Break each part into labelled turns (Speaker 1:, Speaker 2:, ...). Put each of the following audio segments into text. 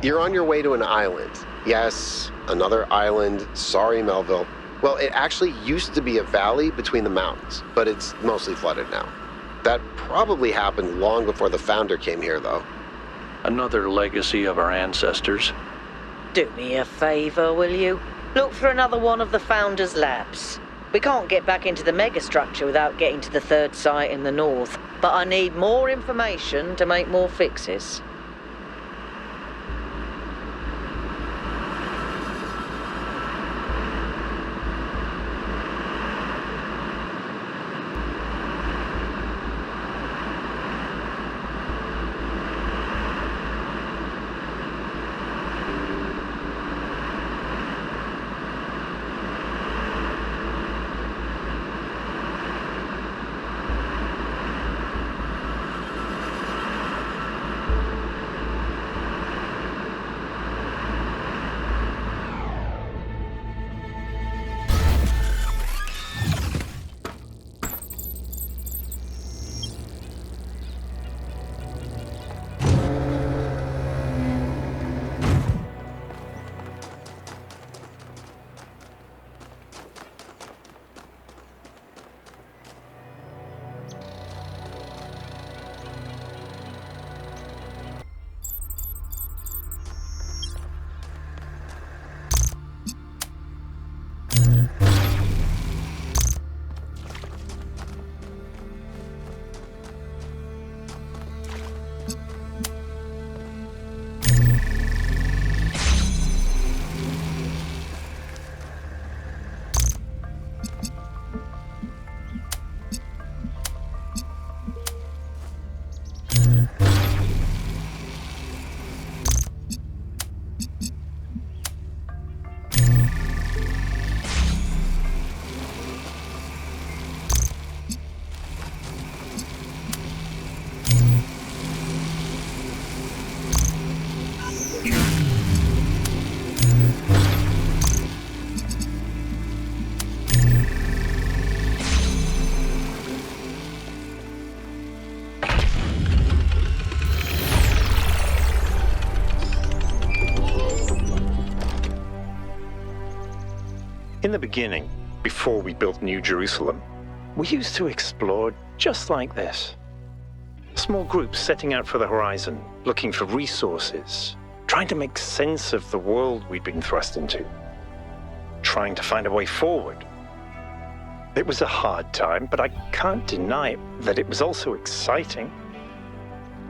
Speaker 1: You're on your way to an island. Yes, another island. Sorry, Melville. Well, it actually used to be a valley between the mountains, but it's mostly flooded now. That probably happened long before the founder came here, though.
Speaker 2: Another legacy of our ancestors.
Speaker 3: Do me a favor, will you? Look for another one of the founder's labs. We can't get back into the megastructure without getting to the third site in the north, but I need more information to make more fixes.
Speaker 4: In the beginning, before we built New Jerusalem, we used to explore just like this. Small groups setting out for the horizon, looking for resources, trying to make sense of the world we'd been thrust into, trying to find a way forward. It was a hard time, but I can't deny that it was also exciting.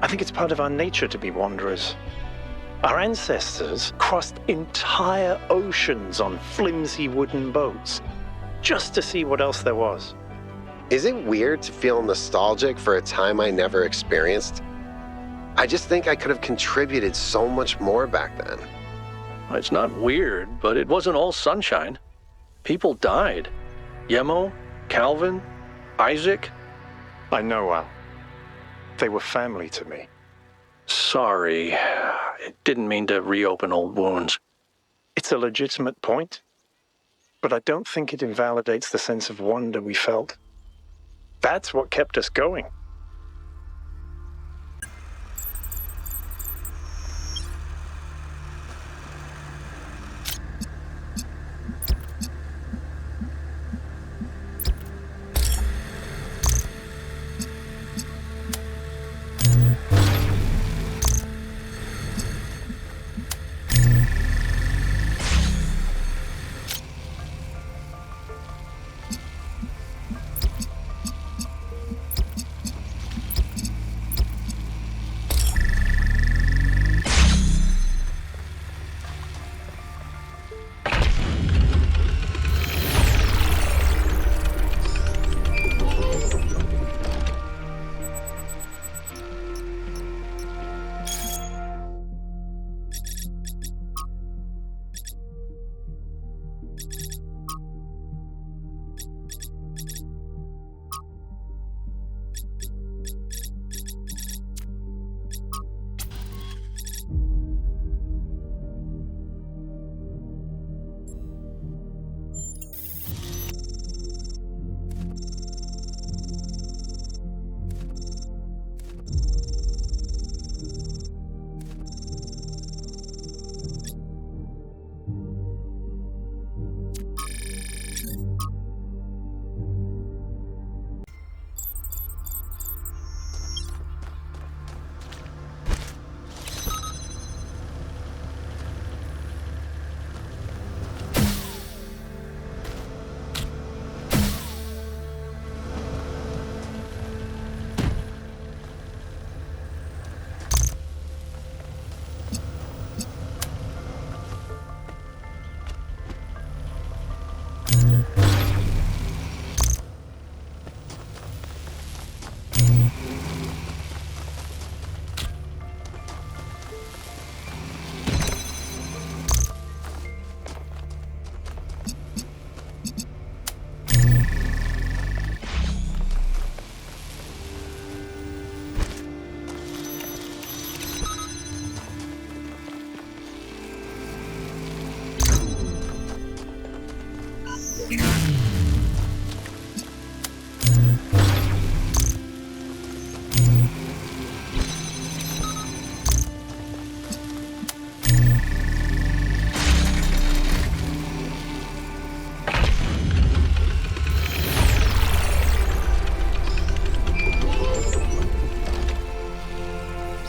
Speaker 4: I think it's part of our nature to be wanderers. Our ancestors crossed entire oceans on flimsy wooden boats just to see what else there was.
Speaker 1: Is it weird to feel nostalgic for a time I never experienced? I just think I could have contributed so much more back then.
Speaker 2: It's not weird, but it wasn't all sunshine. People died. Yemo, Calvin, Isaac.
Speaker 4: I know, Al. They were family to me.
Speaker 2: Sorry, I didn't mean to reopen old wounds.
Speaker 4: It's a legitimate point, but I don't think it invalidates the sense of wonder we felt. That's what kept us going.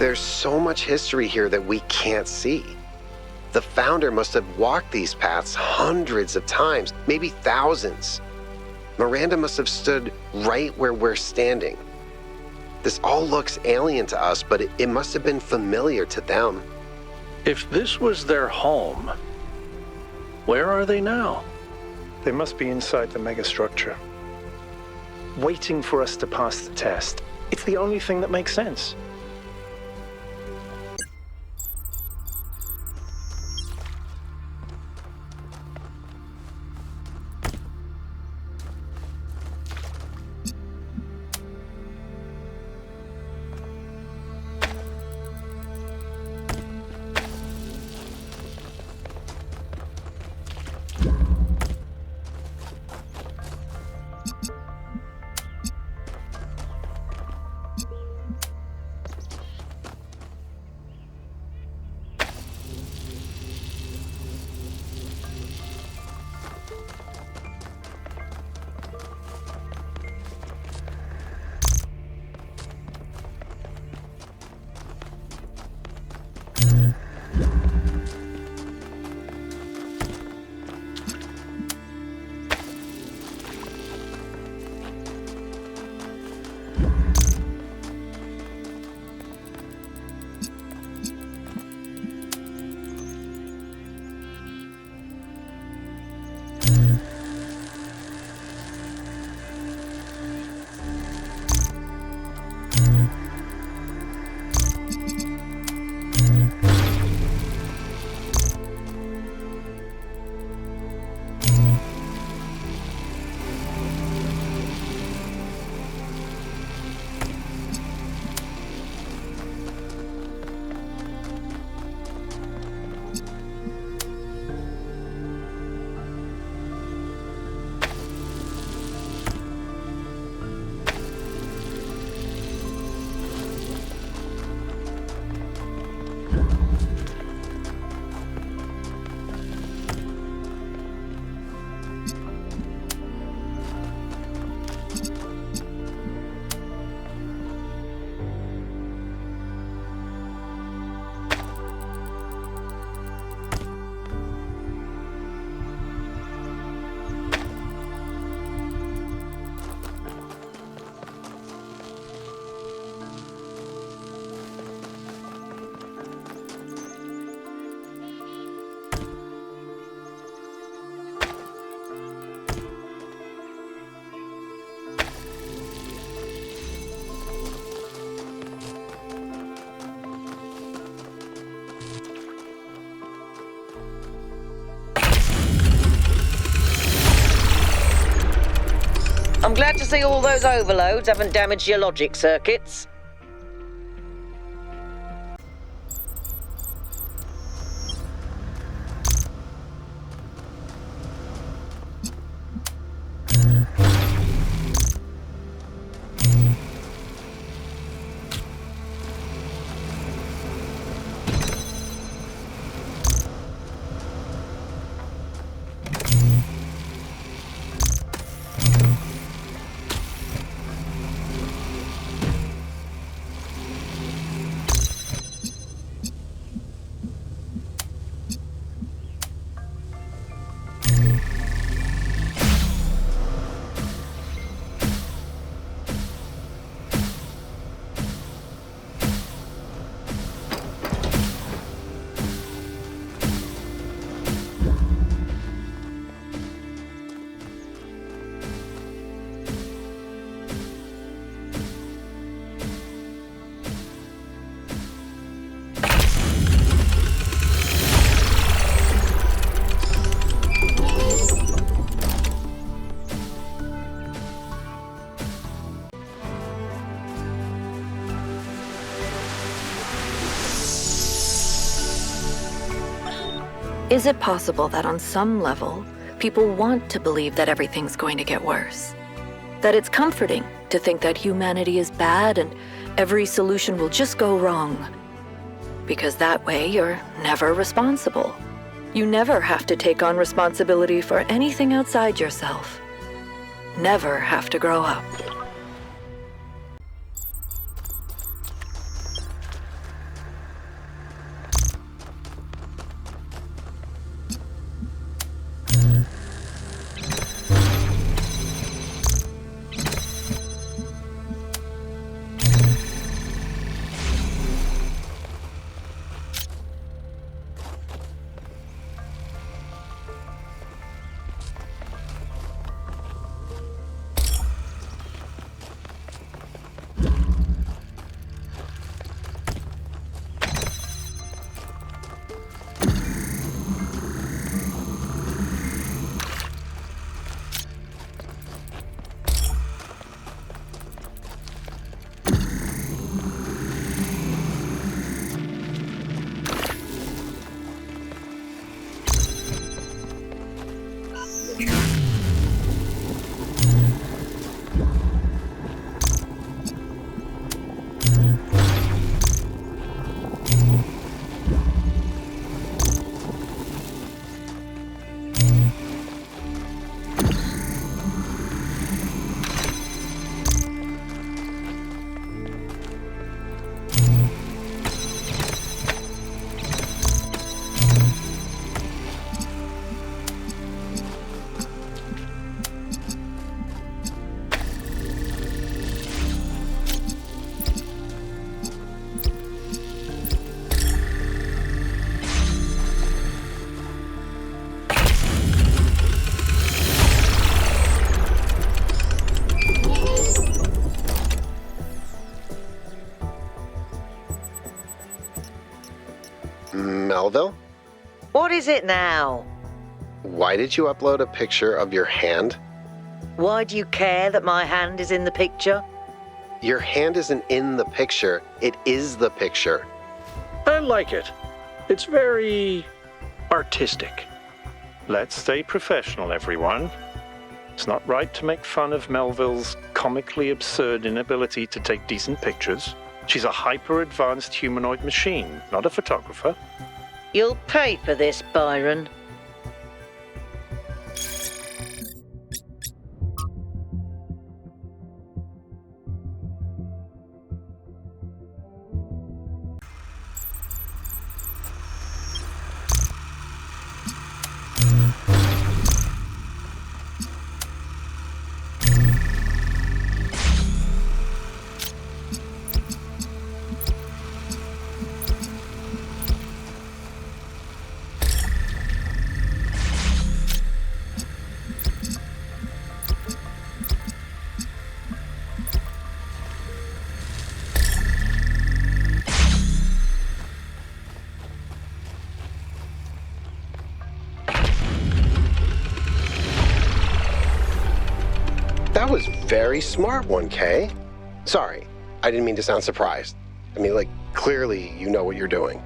Speaker 1: There's so much history here that we can't see. The founder must have walked these paths hundreds of times, maybe thousands. Miranda must have stood right where we're standing. This all looks alien to us, but it must have been familiar to them.
Speaker 2: If this was their home, where are they now?
Speaker 4: They must be inside the megastructure, waiting for us to pass the test. It's the only thing that makes sense.
Speaker 3: I'm glad to see all those overloads haven't damaged your logic circuits.
Speaker 5: Is it possible that on some level, people want to believe that everything's going to get worse? That it's comforting to think that humanity is bad and every solution will just go wrong? Because that way you're never responsible. You never have to take on responsibility for anything outside yourself. Never have to grow up.
Speaker 1: Melville?
Speaker 3: What is it now?
Speaker 1: Why did you upload a picture of your hand?
Speaker 3: Why do you care that my hand is in the picture?
Speaker 1: Your hand isn't in the picture, it is the picture.
Speaker 2: I like it. It's very artistic.
Speaker 4: Let's stay professional, everyone. It's not right to make fun of Melville's comically absurd inability to take decent pictures. She's a hyper-advanced humanoid machine, not a photographer.
Speaker 3: You'll pay for this, Byron.
Speaker 1: That was very smart, 1K. Sorry, I didn't mean to sound surprised. I mean, like, clearly you know what you're doing.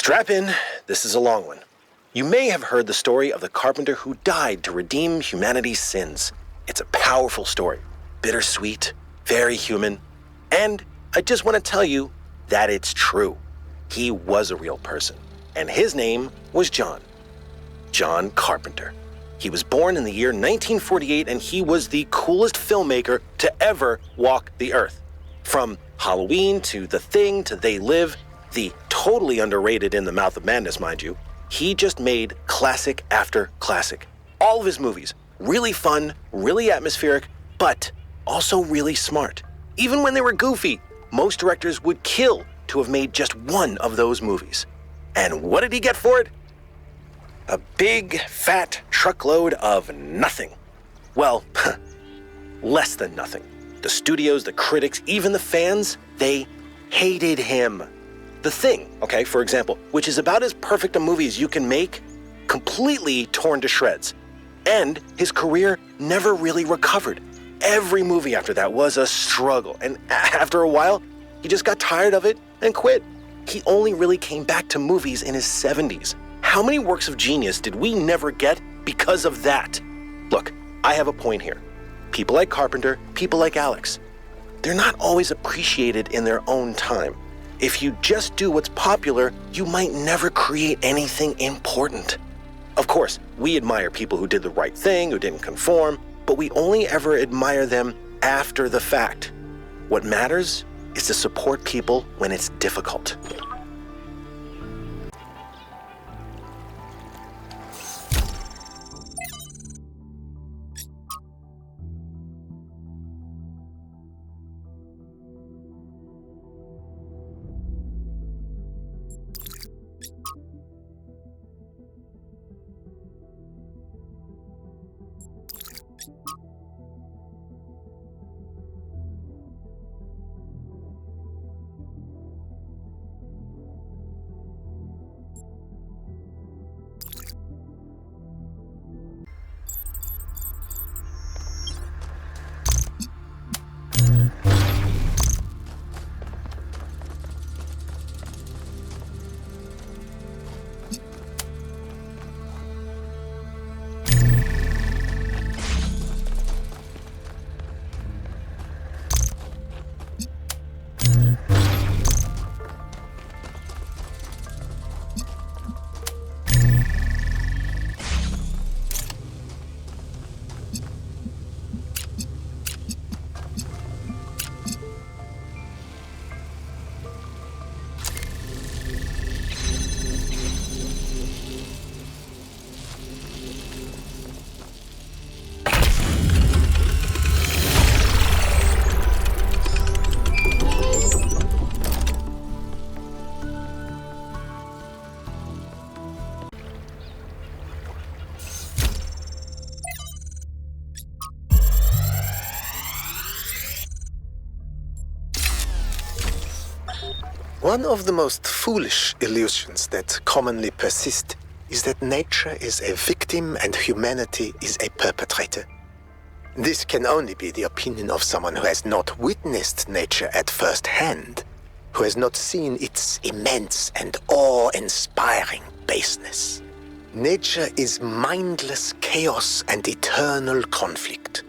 Speaker 6: Strap in, this is a long one. You may have heard the story of the carpenter who died to redeem humanity's sins. It's a powerful story, bittersweet, very human, and I just want to tell you that it's true. He was a real person, and his name was John. John Carpenter. He was born in the year 1948, and he was the coolest filmmaker to ever walk the earth. From Halloween to The Thing to They Live, the totally underrated In the Mouth of Madness, mind you, he just made classic after classic. All of his movies, really fun, really atmospheric, but also really smart. Even when they were goofy, most directors would kill to have made just one of those movies. And what did he get for it? A big, fat truckload of nothing. Well, less than nothing. The studios, the critics, even the fans, they hated him. The Thing, okay, for example, which is about as perfect a movie as you can make, completely torn to shreds. And his career never really recovered. Every movie after that was a struggle, and after a while, he just got tired of it and quit. He only really came back to movies in his 70s. How many works of genius did we never get because of that? Look, I have a point here. People like Carpenter, people like Alex, they're not always appreciated in their own time. If you just do what's popular, you might never create anything important. Of course, we admire people who did the right thing, who didn't conform, but we only ever admire them after the fact. What matters is to support people when it's difficult.
Speaker 7: One of the most foolish illusions that commonly persist is that nature is a victim and humanity is a perpetrator. This can only be the opinion of someone who has not witnessed nature at first hand, who has not seen its immense and awe-inspiring baseness. Nature is mindless chaos and eternal conflict,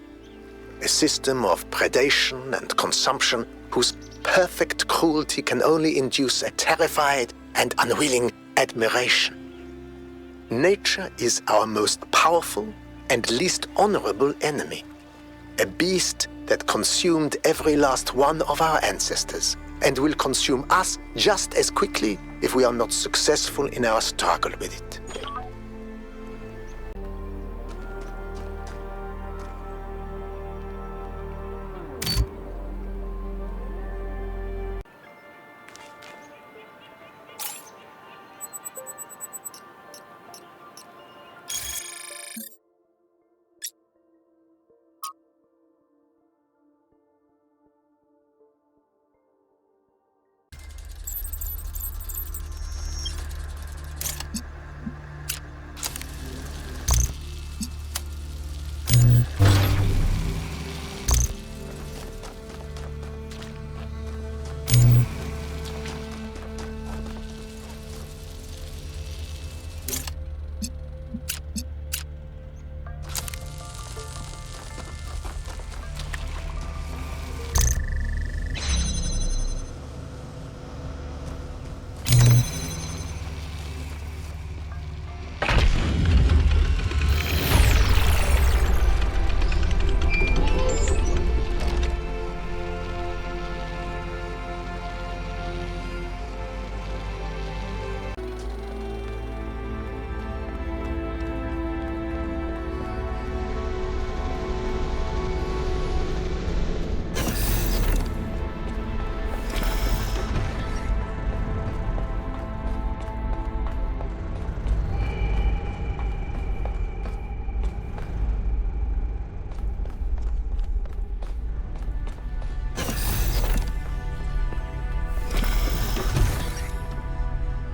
Speaker 7: a system of predation and consumption whose perfect cruelty can only induce a terrified and unwilling admiration. Nature is our most powerful and least honorable enemy, a beast that consumed every last one of our ancestors and will consume us just as quickly if we are not successful in our struggle with it.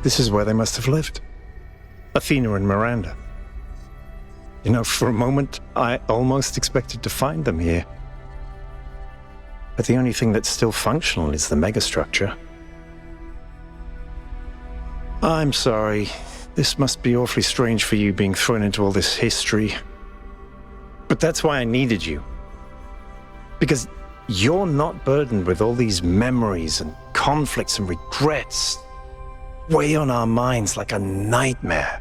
Speaker 4: This is where they must have lived. Athena and Miranda. You know, for a moment, I almost expected to find them here. But the only thing that's still functional is the megastructure. I'm sorry. This must be awfully strange for you being thrown into all this history. But that's why I needed you. Because you're not burdened with all these memories and conflicts and regrets weigh on our minds like a nightmare.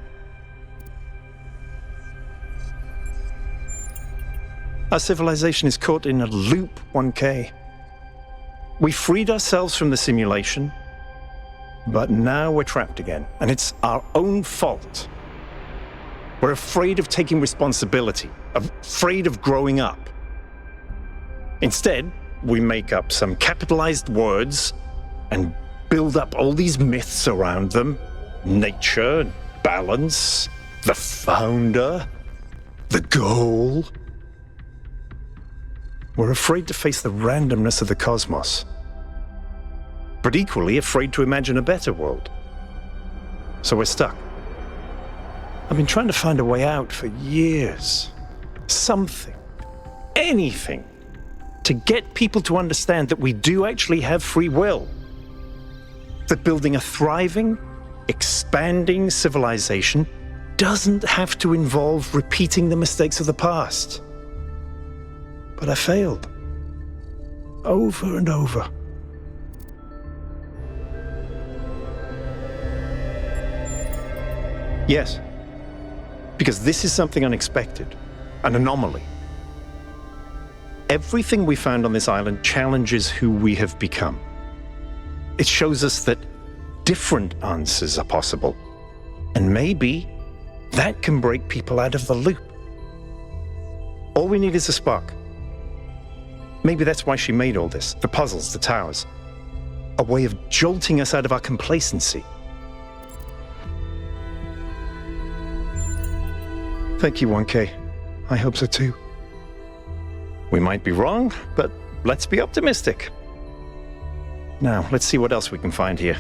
Speaker 4: Our civilization is caught in a loop, 1K. We freed ourselves from the simulation, but now we're trapped again, and it's our own fault. We're afraid of taking responsibility, afraid of growing up. Instead, we make up some capitalized words and build up all these myths around them. Nature, balance, the founder, the goal. We're afraid to face the randomness of the cosmos, but equally afraid to imagine a better world. So we're stuck. I've been trying to find a way out for years. Something, anything, to get people to understand that we do actually have free will. That building a thriving, expanding civilization doesn't have to involve repeating the mistakes of the past. But I failed. Over and over. Yes. Because this is something unexpected. An anomaly. Everything we found on this island challenges who we have become. It shows us that different answers are possible. And maybe that can break people out of the loop. All we need is a spark. Maybe that's why she made all this, the puzzles, the towers. A way of jolting us out of our complacency. Thank you, 1K. I hope so too. We might be wrong, but let's be optimistic. Now, let's see what else we can find here.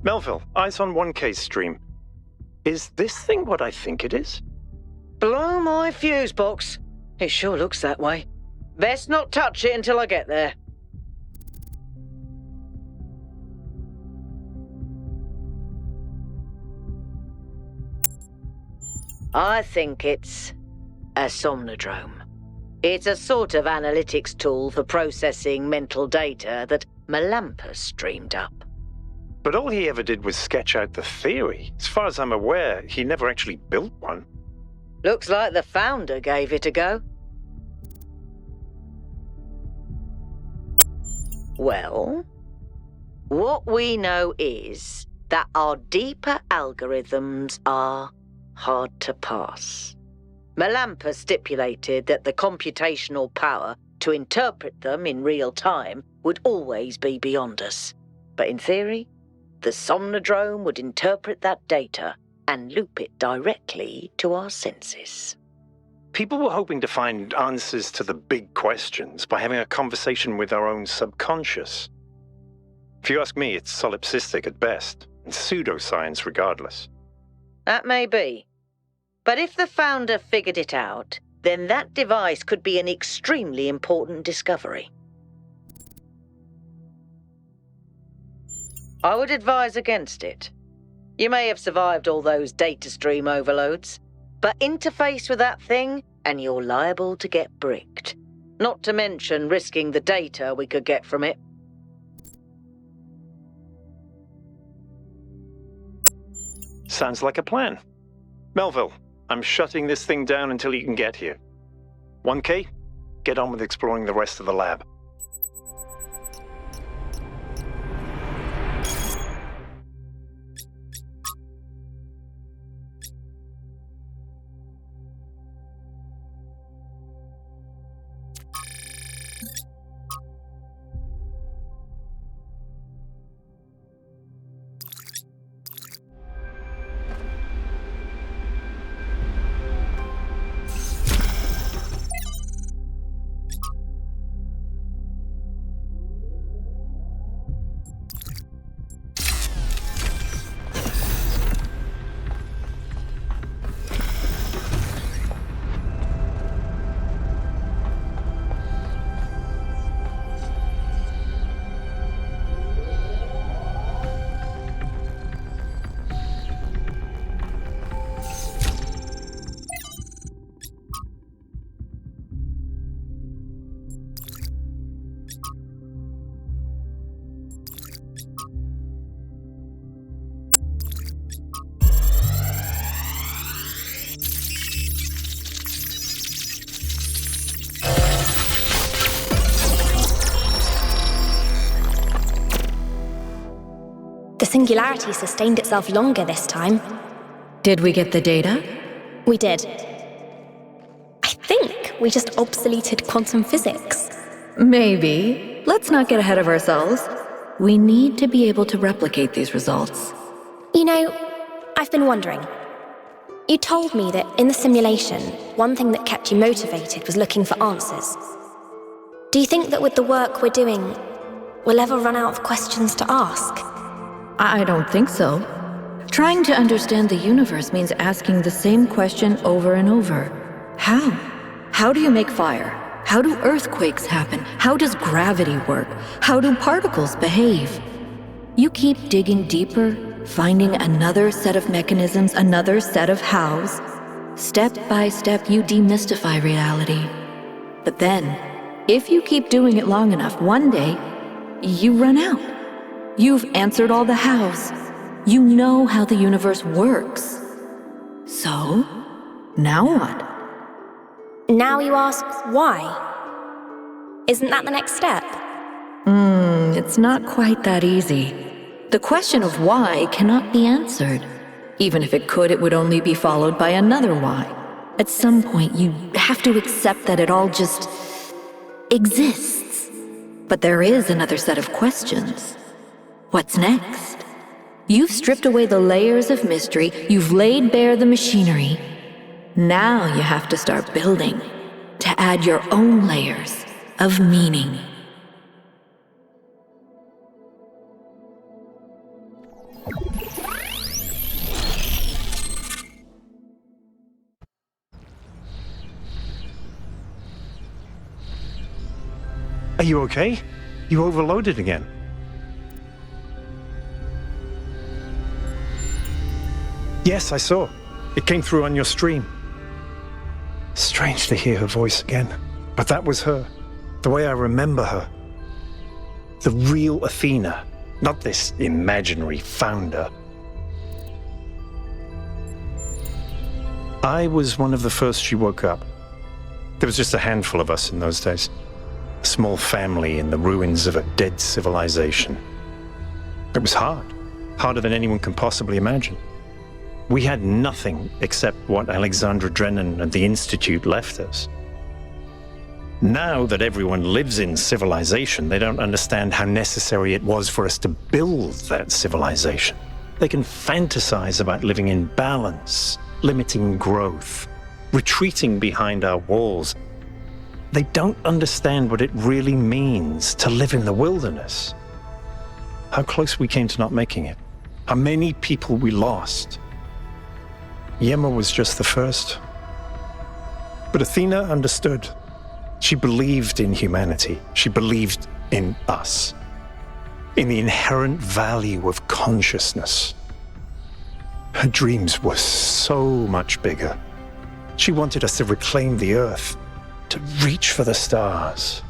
Speaker 4: Melville, eyes on 1K's stream. Is this thing what I think it is?
Speaker 3: Blow my fuse box. It sure looks that way. Best not touch it until I get there. I think it's a somnodrome. It's a sort of analytics tool for processing mental data that Melampus dreamed up.
Speaker 4: But all he ever did was sketch out the theory. As far as I'm aware, he never actually built one.
Speaker 3: Looks like the founder gave it a go. Well, what we know is that our deeper algorithms are hard to pass. Melampus stipulated that the computational power to interpret them in real time would always be beyond us. But in theory, the somnodrome would interpret that data and loop it directly to our senses.
Speaker 4: People were hoping to find answers to the big questions by having a conversation with our own subconscious. If you ask me, it's solipsistic at best, and pseudoscience regardless.
Speaker 3: That may be. But if the founder figured it out, then that device could be an extremely important discovery. I would advise against it. You may have survived all those data stream overloads, but interface with that thing and you're liable to get bricked. Not to mention risking the data we could get from it.
Speaker 4: Sounds like a plan. Melville, I'm shutting this thing down until you can get here. 1K, get on with exploring the rest of the lab.
Speaker 8: singularity sustained itself longer this time.
Speaker 5: Did we get the data?
Speaker 8: We did. I think we just obsoleted quantum physics.
Speaker 5: Maybe. Let's not get ahead of ourselves. We need to be able to replicate these results.
Speaker 8: You know, I've been wondering. You told me that in the simulation, one thing that kept you motivated was looking for answers. Do you think that with the work we're doing, we'll ever run out of questions to ask?
Speaker 5: I don't think so. Trying to understand the universe means asking the same question over and over. How? How do you make fire? How do earthquakes happen? How does gravity work? How do particles behave? You keep digging deeper, finding another set of mechanisms, another set of hows. Step by step, you demystify reality. But then, if you keep doing it long enough, one day, you run out. You've answered all the hows. You know how the universe works. So, now what?
Speaker 8: Now you ask why? Isn't that the next step?
Speaker 5: It's not quite that easy. The question of why cannot be answered. Even if it could, it would only be followed by another why. At some point, you have to accept that it all just exists. But there is another set of questions. What's next? You've stripped away the layers of mystery, you've laid bare the machinery. Now you have to start building, to add your own layers of meaning.
Speaker 4: Are you okay? You overloaded again. Yes, I saw. It came through on your stream. Strange to hear her voice again. But that was her. The way I remember her. The real Athena. Not this imaginary founder. I was one of the first she woke up. There was just a handful of us in those days. A small family in the ruins of a dead civilization. It was hard. Harder than anyone can possibly imagine. We had nothing except what Alexandra Drennan and the Institute left us. Now that everyone lives in civilization, they don't understand how necessary it was for us to build that civilization. They can fantasize about living in balance, limiting growth, retreating behind our walls. They don't understand what it really means to live in the wilderness. How close we came to not making it. How many people we lost. Yema was just the first. But Athena understood. She believed in humanity. She believed in us. In the inherent value of consciousness. Her dreams were so much bigger. She wanted us to reclaim the earth, to reach for the stars,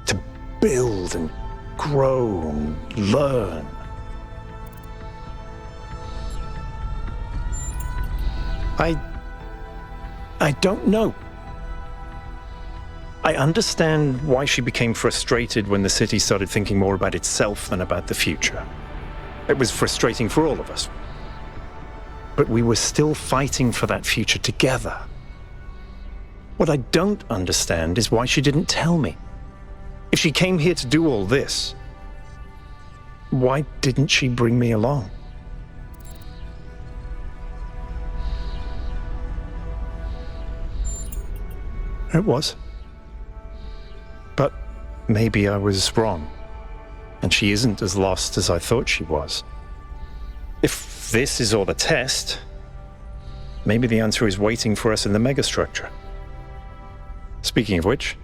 Speaker 4: to build and grow and learn. I don't know. I understand why she became frustrated when the city started thinking more about itself than about the future. It was frustrating for all of us. But we were still fighting for that future together. What I don't understand is why she didn't tell me. If she came here to do all this, why didn't she bring me along? It was. But maybe I was wrong, and she isn't as lost as I thought she was. If this is all a test, maybe the answer is waiting for us in the megastructure. Speaking of which,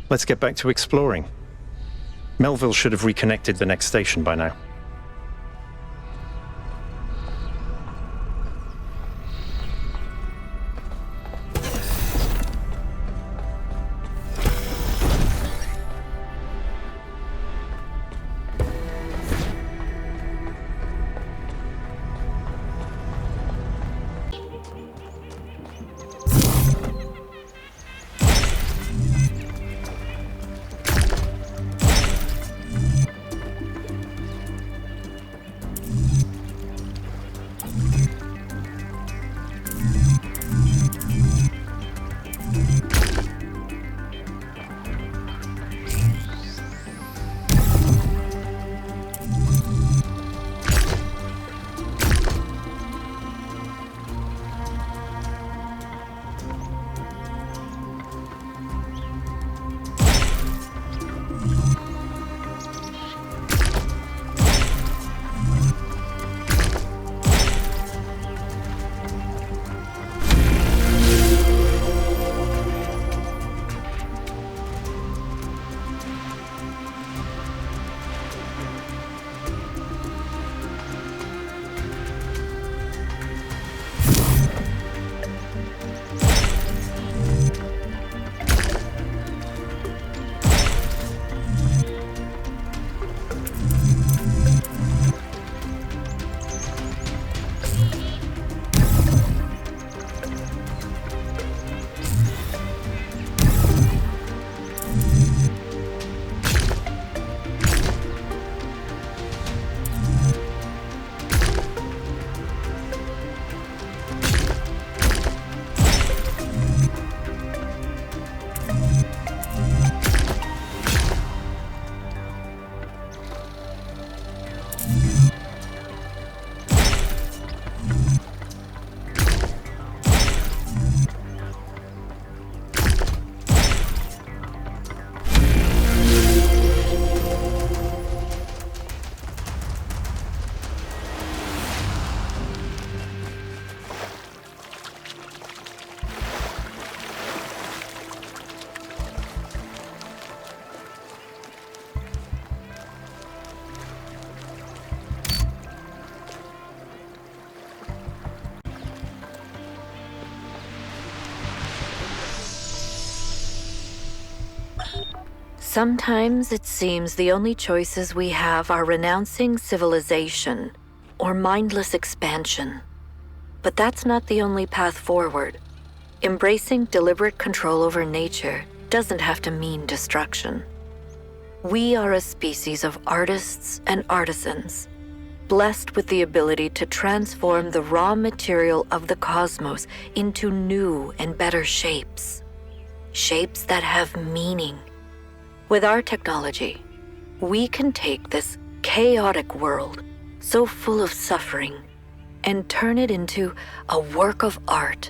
Speaker 4: let's get back to exploring. Melville should have reconnected the next station by now.
Speaker 5: Sometimes it seems the only choices we have are renouncing civilization or mindless expansion. But that's not the only path forward. Embracing deliberate control over nature doesn't have to mean destruction. We are a species of artists and artisans, blessed with the ability to transform the raw material of the cosmos into new and better shapes. Shapes that have meaning. With our technology, we can take this chaotic world, so full of suffering, and turn it into a work of art.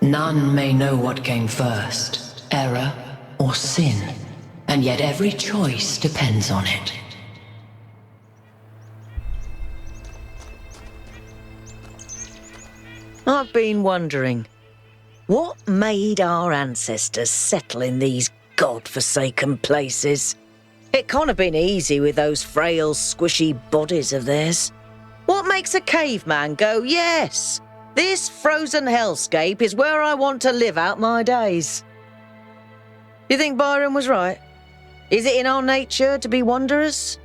Speaker 9: None may know what came first, error or sin, and yet every choice depends on it.
Speaker 3: I've been wondering, what made our ancestors settle in these god-forsaken places? It can't have been easy with those frail, squishy bodies of theirs. What makes a caveman go, yes, this frozen hellscape is where I want to live out my days? You think Byron was right? Is it in our nature to be wanderers?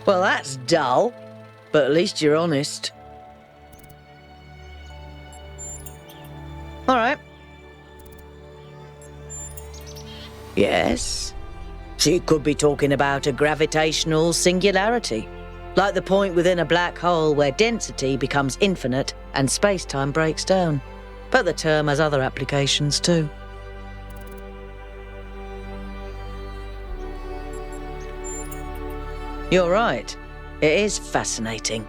Speaker 3: Well, that's dull, but at least you're honest. All right. Yes. So you could be talking about a gravitational singularity, like the point within a black hole where density becomes infinite and space-time breaks down. But the term has other applications too. You're right. It is fascinating.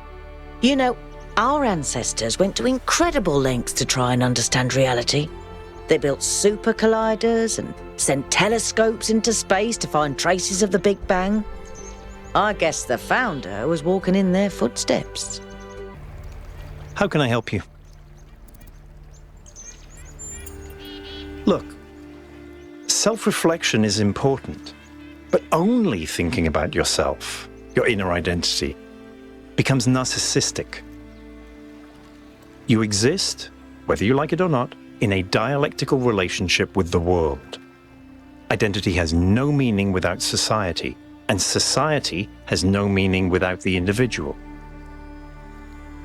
Speaker 3: You know, our ancestors went to incredible lengths to try and understand reality. They built super colliders and sent telescopes into space to find traces of the Big Bang. I guess the founder was walking in their footsteps.
Speaker 4: How can I help you? Look, self-reflection is important, but only thinking about yourself, your inner identity, becomes narcissistic. You exist, whether you like it or not, in a dialectical relationship with the world. Identity has no meaning without society, and society has no meaning without the individual.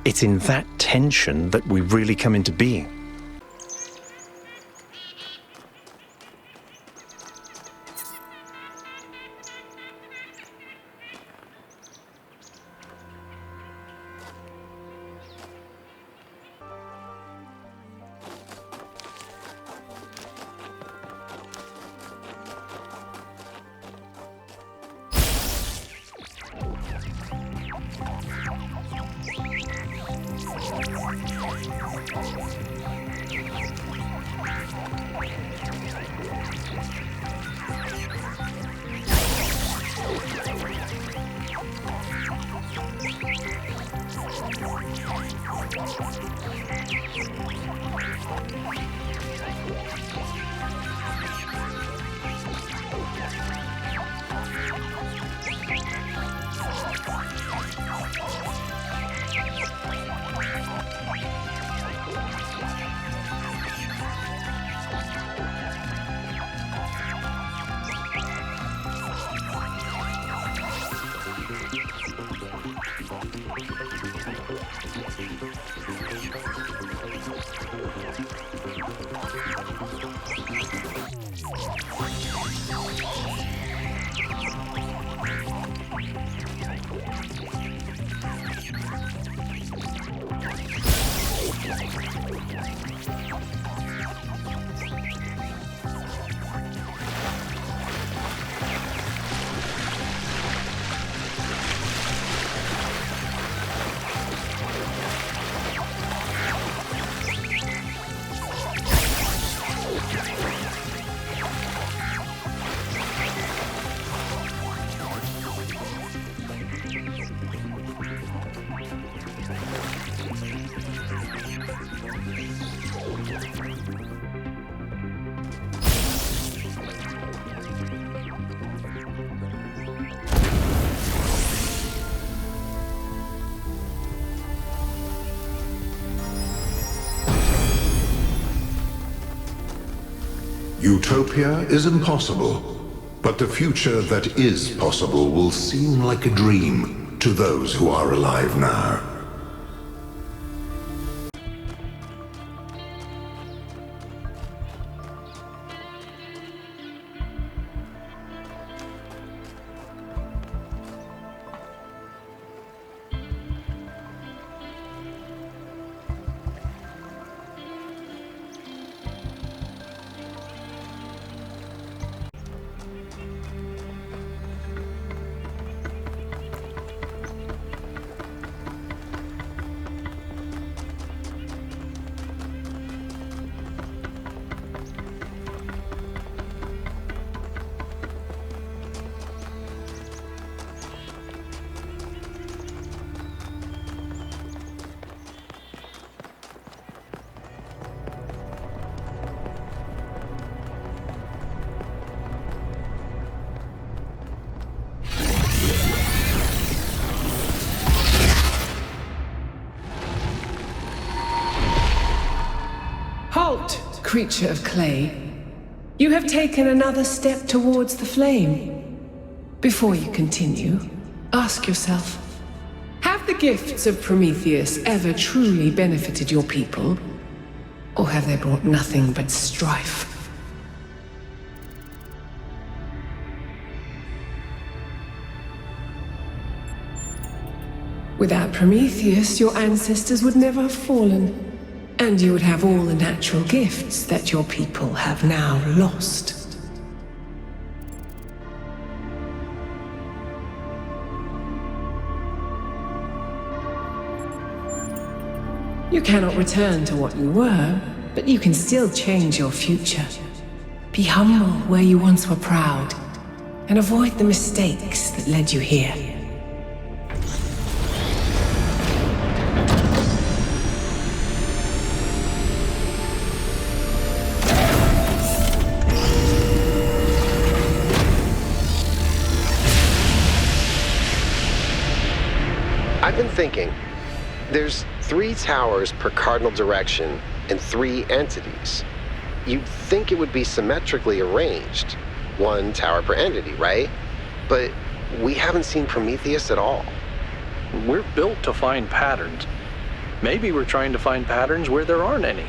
Speaker 4: It's in that tension that we really come into being.
Speaker 10: Utopia is impossible, but the future that is possible will seem like a dream to those who are alive now.
Speaker 11: Halt, creature of clay. You have taken another step towards the flame. Before you continue, ask yourself, have the gifts of Prometheus ever truly benefited your people? Or have they brought nothing but strife? Without Prometheus, your ancestors would never have fallen. And you would have all the natural gifts that your people have now lost. You cannot return to what you were, but you can still change your future. Be humble where you once were proud, and avoid the mistakes that led you here.
Speaker 1: I've been thinking, there's 3 towers per cardinal direction and 3 entities. You'd think it would be symmetrically arranged, 1 tower per entity, right? But we haven't seen Prometheus at all.
Speaker 2: We're built to find patterns. Maybe we're trying to find patterns where there aren't any.